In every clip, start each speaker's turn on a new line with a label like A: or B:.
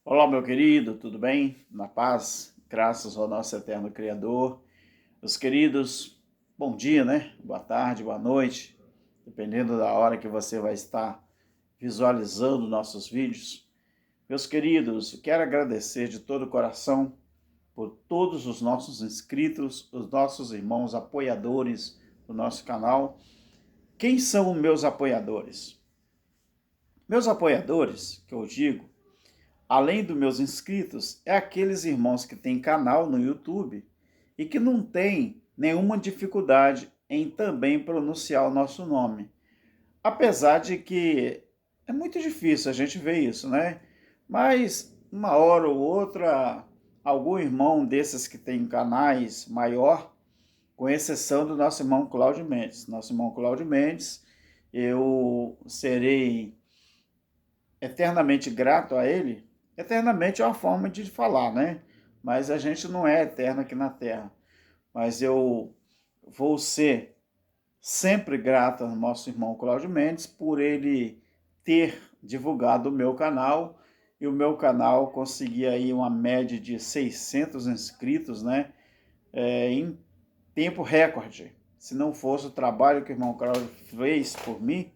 A: Olá, meu querido, tudo bem? Na paz, graças ao nosso eterno Criador. Meus queridos, bom dia, né? Boa tarde, boa noite, dependendo da hora que você vai estar visualizando nossos vídeos. Meus queridos, eu quero agradecer de todo o coração por todos os nossos inscritos, os nossos irmãos apoiadores do nosso canal. Quem são os meus apoiadores? Meus apoiadores, que eu digo, além dos meus inscritos, é aqueles irmãos que têm canal no YouTube e que não têm nenhuma dificuldade em também pronunciar o nosso nome. Apesar de que é muito difícil a gente ver isso, né? Mas uma hora ou outra, algum irmão desses que tem canais maior, com exceção do nosso irmão Cláudio Mendes. Nosso irmão Cláudio Mendes, eu serei eternamente grato a ele. Eternamente é uma forma de falar, né? Mas a gente não é eterno aqui na Terra. Mas eu vou ser sempre grato ao nosso irmão Cláudio Mendes por ele ter divulgado o meu canal e o meu canal conseguir aí uma média de 600 inscritos, né? Em tempo recorde. Se não fosse o trabalho que o irmão Cláudio fez por mim,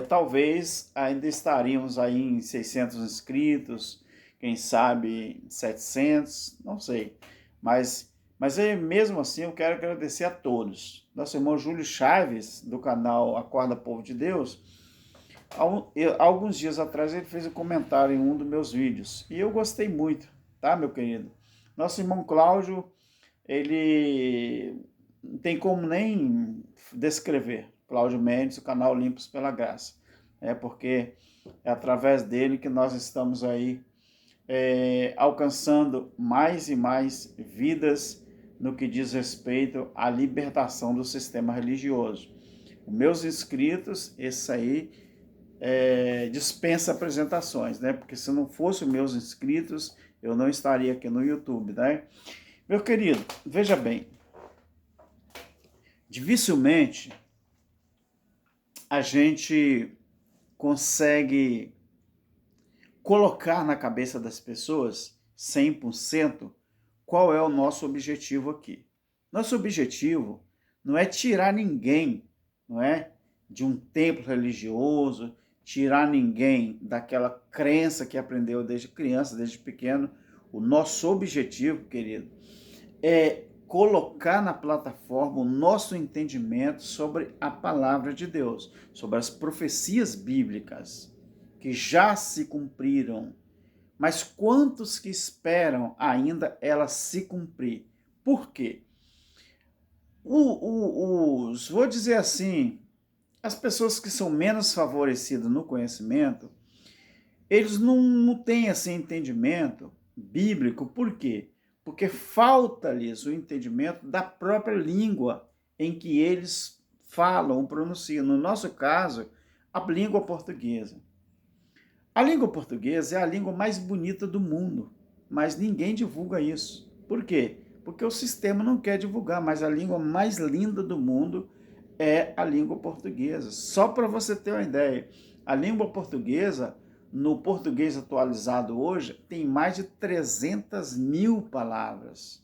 A: talvez ainda estaríamos aí em 600 inscritos, quem sabe 700, não sei. Mas mesmo assim eu quero agradecer a todos. Nosso irmão Júlio Chaves, do canal Acorda Povo de Deus, alguns dias atrás ele fez um comentário em um dos meus vídeos. E eu gostei muito, tá, meu querido? Nosso irmão Cláudio, ele não tem como nem descrever. Cláudio Mendes, o canal Limpos pela Graça. Porque é através dele que nós estamos aí alcançando mais e mais vidas no que diz respeito à libertação do sistema religioso. Os meus inscritos, esse aí dispensa apresentações, né? Porque se não fosse os meus inscritos, eu não estaria aqui no YouTube, né? Meu querido, veja bem, dificilmente a gente consegue colocar na cabeça das pessoas 100% qual é o nosso objetivo aqui. Nosso objetivo não é tirar ninguém, não é, de um templo religioso, tirar ninguém daquela crença que aprendeu desde criança, desde pequeno. O nosso objetivo, querido, é colocar na plataforma o nosso entendimento sobre a palavra de Deus, sobre as profecias bíblicas que já se cumpriram, mas quantos que esperam ainda elas se cumprir? Por quê? Vou dizer assim, as pessoas que são menos favorecidas no conhecimento, eles não têm esse entendimento bíblico. Por quê? Porque falta-lhes o entendimento da própria língua em que eles falam ou pronunciam. No nosso caso, a língua portuguesa. A língua portuguesa é a língua mais bonita do mundo, mas ninguém divulga isso. Por quê? Porque o sistema não quer divulgar, mas a língua mais linda do mundo é a língua portuguesa. Só para você ter uma ideia, a língua portuguesa, no português atualizado hoje, tem mais de 300 mil palavras.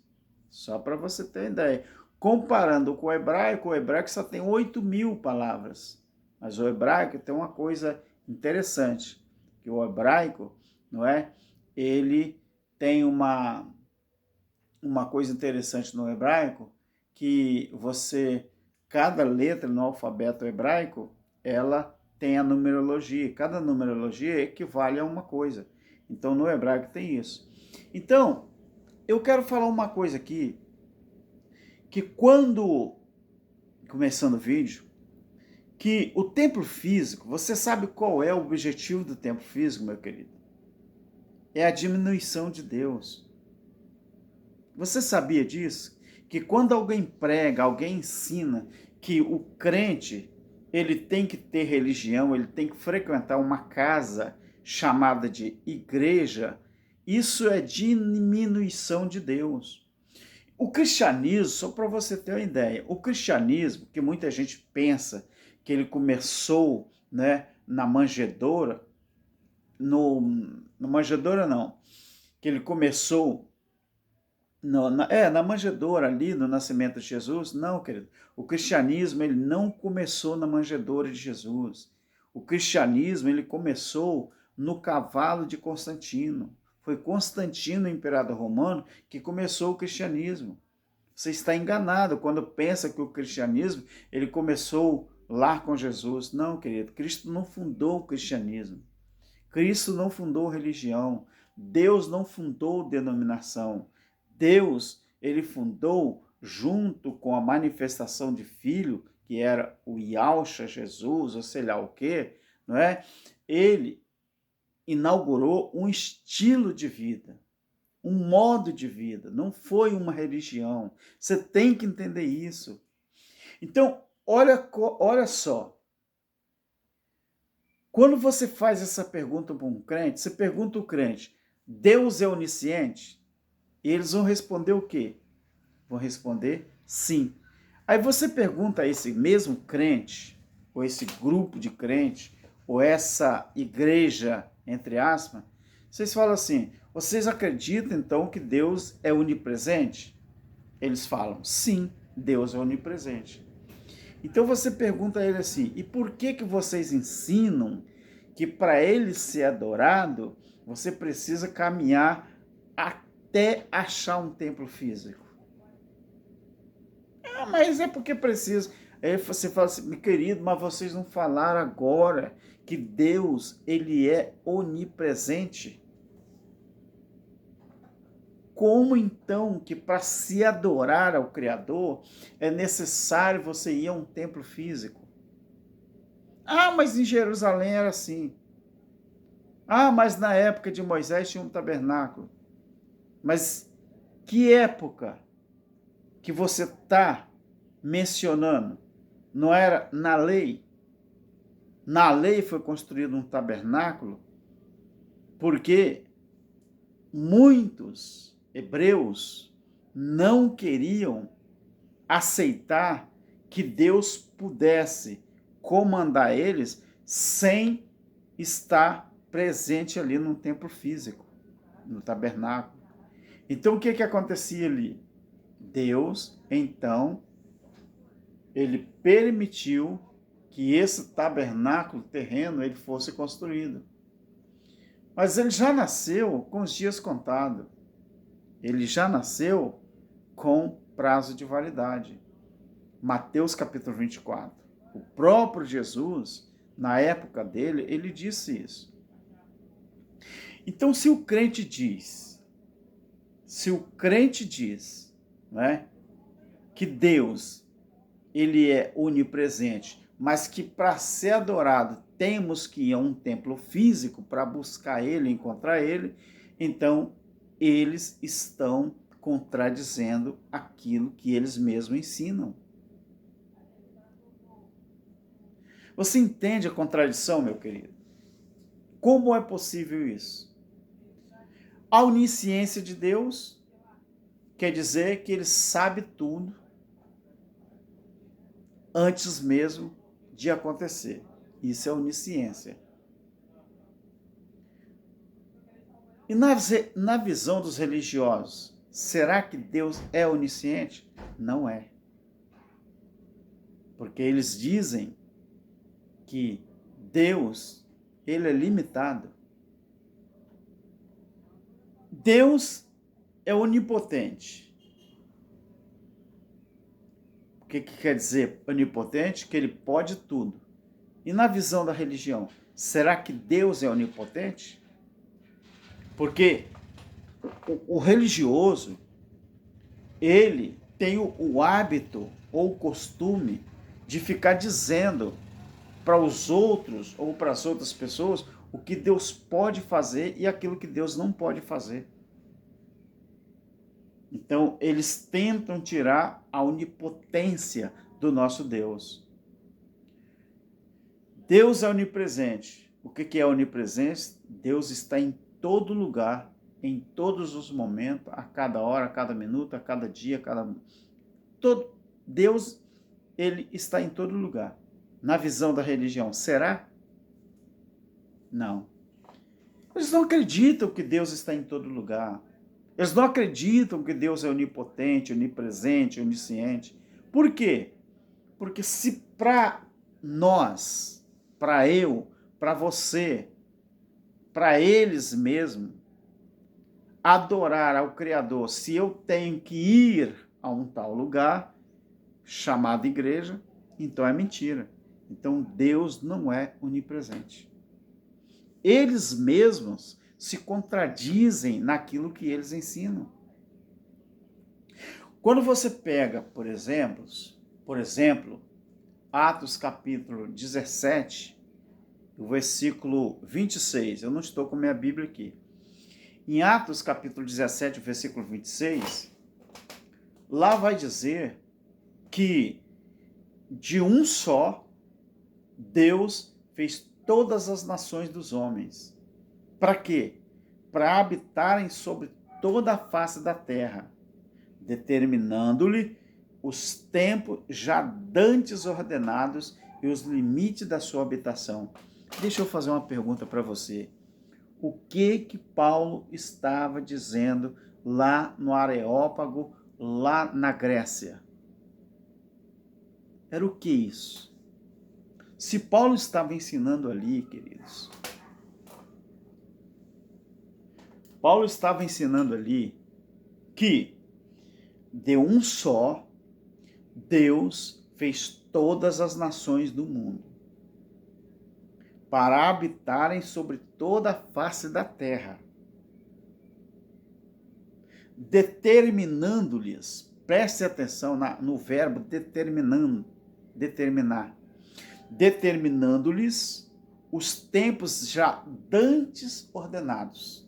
A: Só para você ter uma ideia. Comparando com o hebraico só tem 8 mil palavras. Mas o hebraico tem uma coisa interessante, que o hebraico, não é? Ele tem uma coisa interessante no hebraico, que cada letra no alfabeto hebraico, ela tem a numerologia. Cada numerologia equivale a uma coisa. Então, no hebraico tem isso. Então, eu quero falar uma coisa aqui, que quando, começando o vídeo, que o templo físico, você sabe qual é o objetivo do templo físico, meu querido? É a diminuição de Deus. Você sabia disso? Que quando alguém prega, alguém ensina que o crente, ele tem que ter religião, ele tem que frequentar uma casa chamada de igreja, isso é diminuição de Deus. O cristianismo, só para você ter uma ideia, o cristianismo, que muita gente pensa que ele começou, né, na manjedoura, Na manjedoura não, que ele começou na manjedoura ali, no nascimento de Jesus. Não, querido. O cristianismo, ele não começou na manjedoura de Jesus. O cristianismo, ele começou no cavalo de Constantino. Foi Constantino, o imperador romano, que começou o cristianismo. Você está enganado quando pensa que o cristianismo, ele começou lá com Jesus. Não, querido. Cristo não fundou o cristianismo. Cristo não fundou religião. Deus não fundou denominação. Deus, ele fundou, junto com a manifestação de Filho, que era o Yahshua Jesus, ou sei lá o quê, não é? Ele inaugurou um estilo de vida, um modo de vida, não foi uma religião. Você tem que entender isso. Então, olha só. Quando você faz essa pergunta para um crente, você pergunta ao crente, Deus é onisciente? E eles vão responder o quê? Vão responder sim. Aí você pergunta a esse mesmo crente, ou esse grupo de crente, ou essa igreja, entre aspas, vocês falam assim, vocês acreditam então que Deus é onipresente? Eles falam, sim, Deus é onipresente. Então você pergunta a ele assim, e por que vocês ensinam que para ele ser adorado, você precisa caminhar até achar um templo físico? Ah, mas é porque precisa. Aí você fala assim, meu querido, mas vocês não falaram agora que Deus, ele é onipresente? Como então que para se adorar ao Criador é necessário você ir a um templo físico? Ah, mas em Jerusalém era assim. Ah, mas na época de Moisés tinha um tabernáculo. Mas que época que você está mencionando? Não era na lei? Na lei foi construído um tabernáculo porque muitos hebreus não queriam aceitar que Deus pudesse comandar eles sem estar presente ali no templo físico, no tabernáculo. Então o que acontecia ali? Deus, então, ele permitiu que esse tabernáculo terreno ele fosse construído. Mas ele já nasceu com os dias contados. Ele já nasceu com prazo de validade. Mateus capítulo 24. O próprio Jesus, na época dele, ele disse isso. Então, se o crente diz, né, que Deus, ele é onipresente, mas que para ser adorado temos que ir a um templo físico para buscar ele, encontrar ele, então eles estão contradizendo aquilo que eles mesmos ensinam. Você entende a contradição, meu querido? Como é possível isso? A onisciência de Deus quer dizer que ele sabe tudo antes mesmo de acontecer. Isso é onisciência. E na visão dos religiosos, será que Deus é onisciente? Não é. Porque eles dizem que Deus, ele é limitado. Deus é onipotente. O que quer dizer onipotente? Que ele pode tudo. E na visão da religião, será que Deus é onipotente? Porque o religioso, ele tem o hábito ou o costume de ficar dizendo para os outros ou para as outras pessoas o que Deus pode fazer e aquilo que Deus não pode fazer. Então, eles tentam tirar a onipotência do nosso Deus. Deus é onipresente. O que é onipresença? Deus está em todo lugar, em todos os momentos, a cada hora, a cada minuto, a cada dia, Deus, ele está em todo lugar. Na visão da religião, será? Não. Eles não acreditam que Deus está em todo lugar. Eles não acreditam que Deus é onipotente, onipresente, onisciente. Por quê? Porque se para nós, para eu, para você, para eles mesmo, adorar ao Criador, se eu tenho que ir a um tal lugar, chamado igreja, então é mentira. Então Deus não é onipresente. Eles mesmos se contradizem naquilo que eles ensinam. Quando você pega, por exemplo, Atos capítulo 17, o versículo 26, eu não estou com minha Bíblia aqui. Em Atos capítulo 17, versículo 26, lá vai dizer que de um só Deus fez todas as nações dos homens. Para quê? Para habitarem sobre toda a face da terra, determinando-lhe os tempos já dantes ordenados e os limites da sua habitação. Deixa eu fazer uma pergunta para você. O que Paulo estava dizendo lá no Areópago, lá na Grécia? Era o que isso? Se Paulo estava ensinando ali, queridos, Paulo estava ensinando ali que de um só Deus fez todas as nações do mundo para habitarem sobre toda a face da terra, determinando-lhes, preste atenção no verbo determinar, determinando-lhes os tempos já dantes ordenados.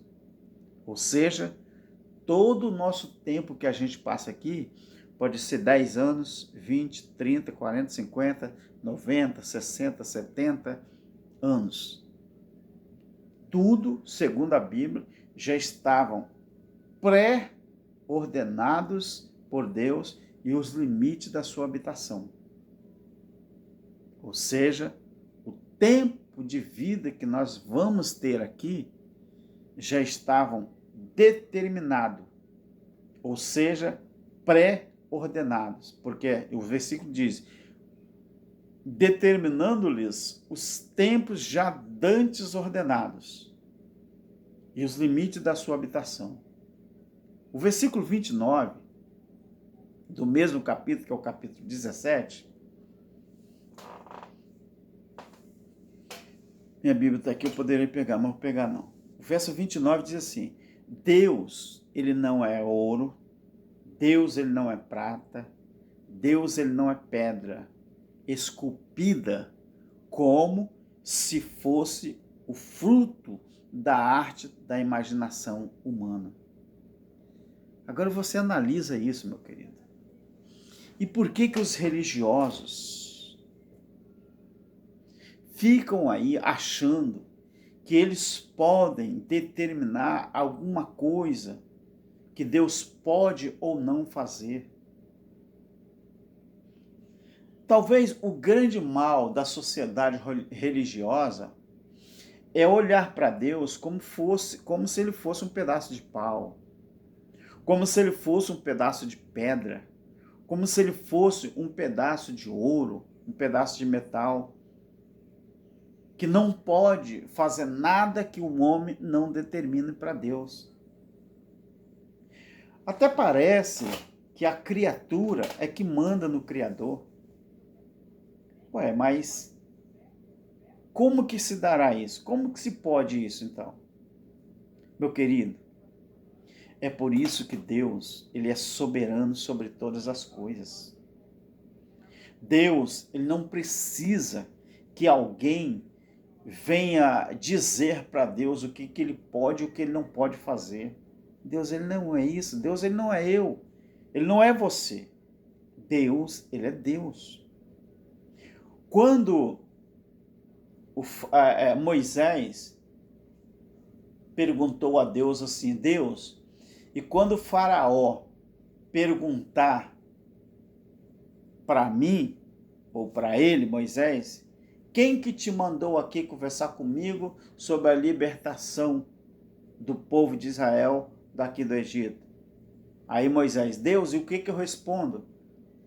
A: Ou seja, todo o nosso tempo que a gente passa aqui pode ser 10 anos, 20, 30, 40, 50, 90, 60, 70 anos. Tudo, segundo a Bíblia, já estavam pré-ordenados por Deus e os limites da sua habitação. Ou seja, o tempo de vida que nós vamos ter aqui já estavam determinados, ou seja, pré-ordenados, porque o versículo diz, determinando-lhes os tempos já dantes ordenados e os limites da sua habitação. O versículo 29, do mesmo capítulo, que é o capítulo 17, minha Bíblia está aqui, eu poderia pegar, mas não vou pegar não. O verso 29 diz assim, Deus, ele não é ouro, Deus, ele não é prata, Deus, ele não é pedra esculpida como se fosse o fruto da arte da imaginação humana. Agora você analisa isso, meu querido. E por que os religiosos ficam aí achando que eles podem determinar alguma coisa que Deus pode ou não fazer? Talvez o grande mal da sociedade religiosa é olhar para Deus como se ele fosse um pedaço de pau, como se ele fosse um pedaço de pedra, como se ele fosse um pedaço de ouro, um pedaço de metal, que não pode fazer nada que o homem não determine para Deus. Até parece que a criatura é que manda no Criador. Ué, mas como que se dará isso? Como que se pode isso, então? Meu querido, é por isso que Deus, ele é soberano sobre todas as coisas. Deus, ele não precisa que alguém venha dizer para Deus o que ele pode e o que ele não pode fazer. Deus, ele não é isso. Deus, ele não é eu. Ele não é você. Deus, ele é Deus. Quando Moisés perguntou a Deus assim, Deus, e quando o Faraó perguntar para mim, ou para ele, Moisés, quem que te mandou aqui conversar comigo sobre a libertação do povo de Israel daqui do Egito. Aí Moisés, Deus, e o que eu respondo?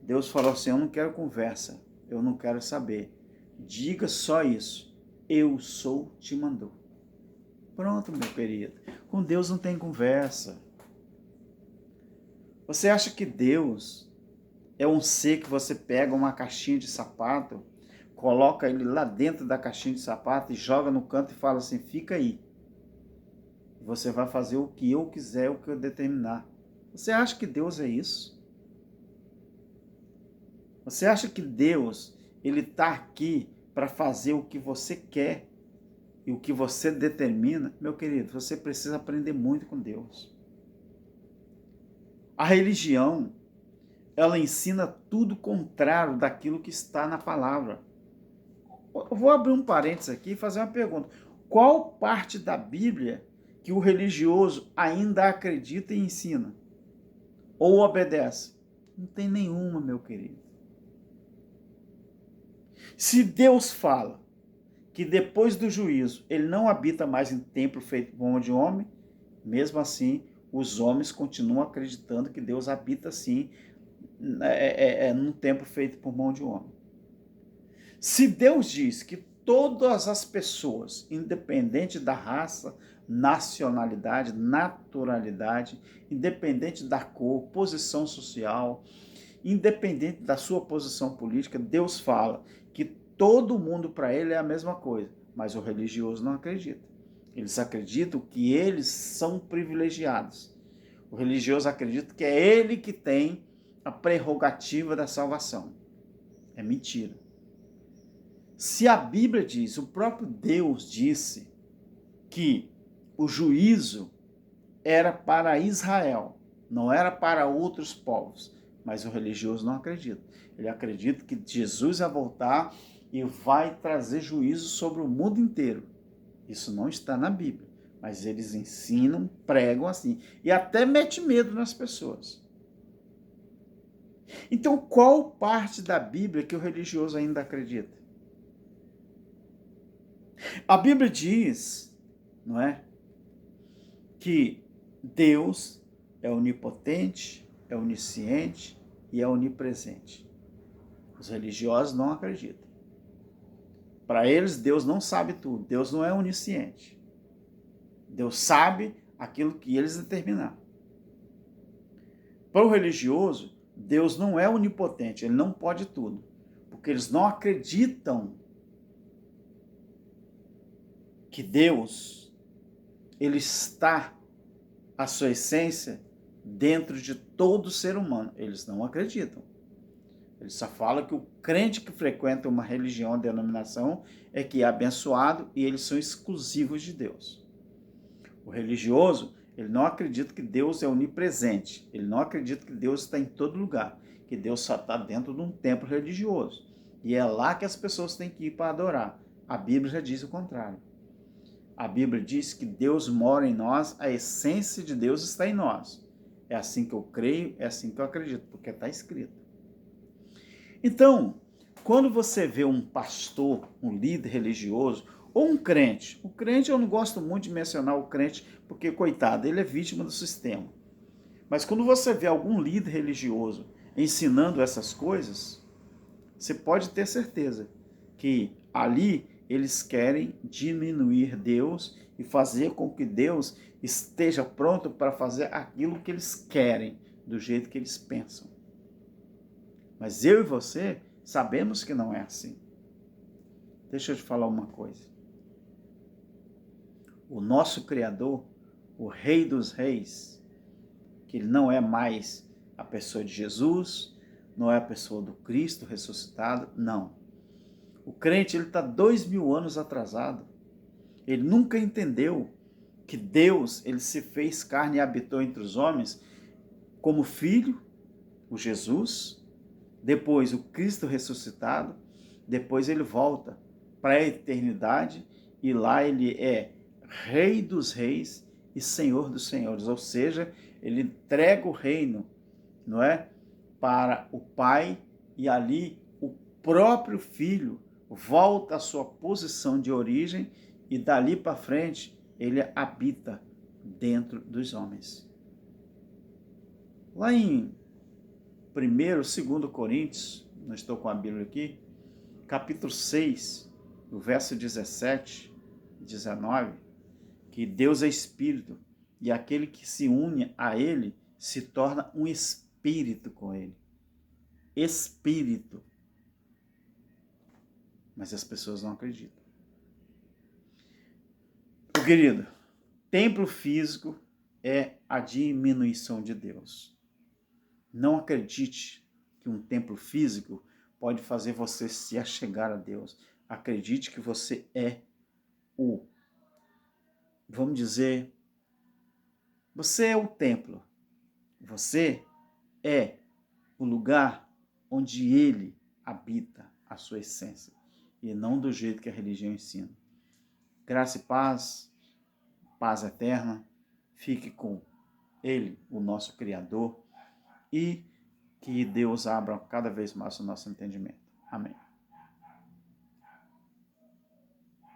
A: Deus falou assim, eu não quero conversa, eu não quero saber. Diga só isso, eu sou te mandou. Pronto, meu querido. Com Deus não tem conversa. Você acha que Deus é um ser que você pega uma caixinha de sapato, coloca ele lá dentro da caixinha de sapato e joga no canto e fala assim, fica aí. Você vai fazer o que eu quiser, o que eu determinar. Você acha que Deus é isso? Você acha que Deus, ele está aqui para fazer o que você quer e o que você determina? Meu querido, você precisa aprender muito com Deus. A religião, ela ensina tudo contrário daquilo que está na palavra. Eu vou abrir um parênteses aqui e fazer uma pergunta. Qual parte da Bíblia que o religioso ainda acredita e ensina? Ou obedece? Não tem nenhuma, meu querido. Se Deus fala que depois do juízo ele não habita mais em templo feito por mão de homem, mesmo assim os homens continuam acreditando que Deus habita sim num templo feito por mão de homem. Se Deus diz que todas as pessoas, independente da raça, nacionalidade, naturalidade, independente da cor, posição social, independente da sua posição política, Deus fala que todo mundo para ele é a mesma coisa, mas o religioso não acredita. Eles acreditam que eles são privilegiados. O religioso acredita que é ele que tem a prerrogativa da salvação. É mentira. Se a Bíblia diz, o próprio Deus disse que o juízo era para Israel, não era para outros povos, mas o religioso não acredita. Ele acredita que Jesus vai voltar e vai trazer juízo sobre o mundo inteiro. Isso não está na Bíblia, mas eles ensinam, pregam assim, e até mete medo nas pessoas. Então, qual parte da Bíblia que o religioso ainda acredita? A Bíblia diz, não é, que Deus é onipotente, é onisciente e é onipresente. Os religiosos não acreditam. Para eles, Deus não sabe tudo. Deus não é onisciente. Deus sabe aquilo que eles determinaram. Para o religioso, Deus não é onipotente, ele não pode tudo, porque eles não acreditam que Deus, ele está, a sua essência, dentro de todo ser humano. Eles não acreditam. Eles só falam que o crente que frequenta uma religião, denominação, é que é abençoado e eles são exclusivos de Deus. O religioso, ele não acredita que Deus é onipresente. Ele não acredita que Deus está em todo lugar. Que Deus só está dentro de um templo religioso. E é lá que as pessoas têm que ir para adorar. A Bíblia já diz o contrário. A Bíblia diz que Deus mora em nós, a essência de Deus está em nós. É assim que eu creio, é assim que eu acredito, porque está escrito. Então, quando você vê um pastor, um líder religioso, ou um crente, o crente eu não gosto muito de mencionar o crente, porque, coitado, ele é vítima do sistema. Mas quando você vê algum líder religioso ensinando essas coisas, você pode ter certeza que ali eles querem diminuir Deus e fazer com que Deus esteja pronto para fazer aquilo que eles querem, do jeito que eles pensam. Mas eu e você sabemos que não é assim. Deixa eu te falar uma coisa. O nosso Criador, o Rei dos Reis, que ele não é mais a pessoa de Jesus, não é a pessoa do Cristo ressuscitado, não. O crente, ele está 2000 anos atrasado. Ele nunca entendeu que Deus, ele se fez carne e habitou entre os homens como filho, o Jesus, depois o Cristo ressuscitado, depois ele volta para a eternidade e lá ele é Rei dos Reis e Senhor dos Senhores, ou seja, ele entrega o reino, não é, para o Pai e ali o próprio Filho volta à sua posição de origem e dali para frente ele habita dentro dos homens. Lá em 1º, 2º Coríntios, não estou com a Bíblia aqui, capítulo 6, o verso 17 e 19, que Deus é Espírito, e aquele que se une a Ele se torna um espírito com Ele. Espírito. Mas as pessoas não acreditam. Meu querido, templo físico é a diminuição de Deus. Não acredite que um templo físico pode fazer você se achegar a Deus. Acredite que você é vamos dizer, você é o templo. Você é o lugar onde Ele habita a sua essência. E não do jeito que a religião ensina. Graça e paz, paz eterna, fique com Ele, o nosso Criador, e que Deus abra cada vez mais o nosso entendimento. Amém.